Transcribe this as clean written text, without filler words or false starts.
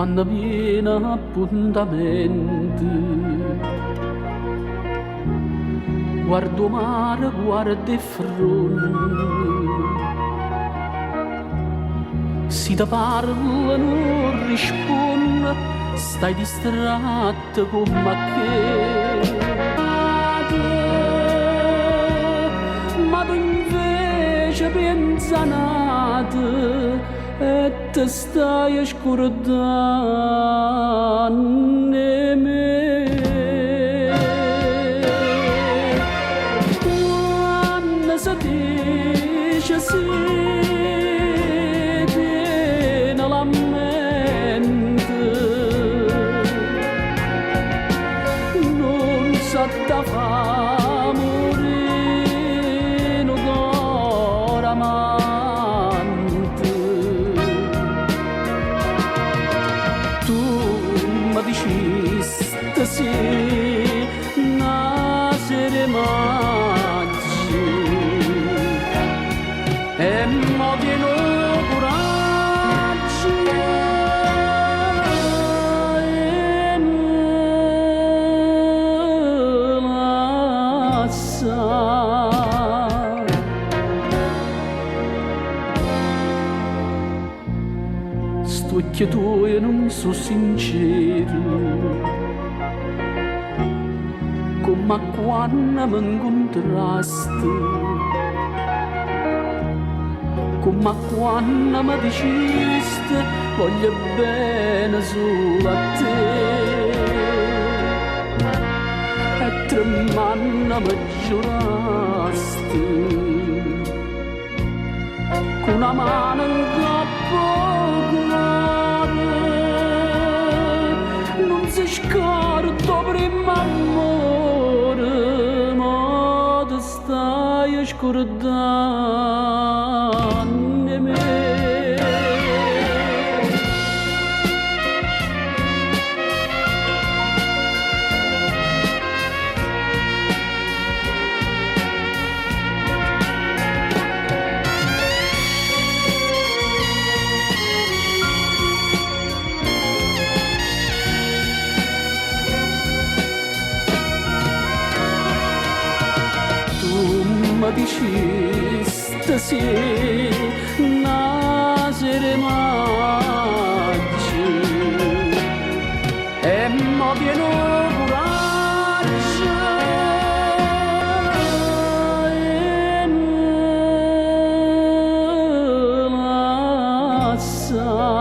quando viene appuntamento. Guardo mare, guardo il fronte, si ti parla non risponde, stai distratto come che. Ma tu invece pensa nata e te stai scordando me. Quando si dice sì, viene la mente, non sa da fa morire d'ora amante. Tu mi dici stasera nascere maggio e mo viene coraggio e me lascia. Sto occhio tuo non so sincero, come quando mi incontrasti, come quando mi dicesti voglio bene solo a te. E tremando mi giurasti, con una mano in capo non si scorda prima amore, ma ti stai scordando me. Ma dici stasera nascere maggio e mo viene coraggio e me lascia.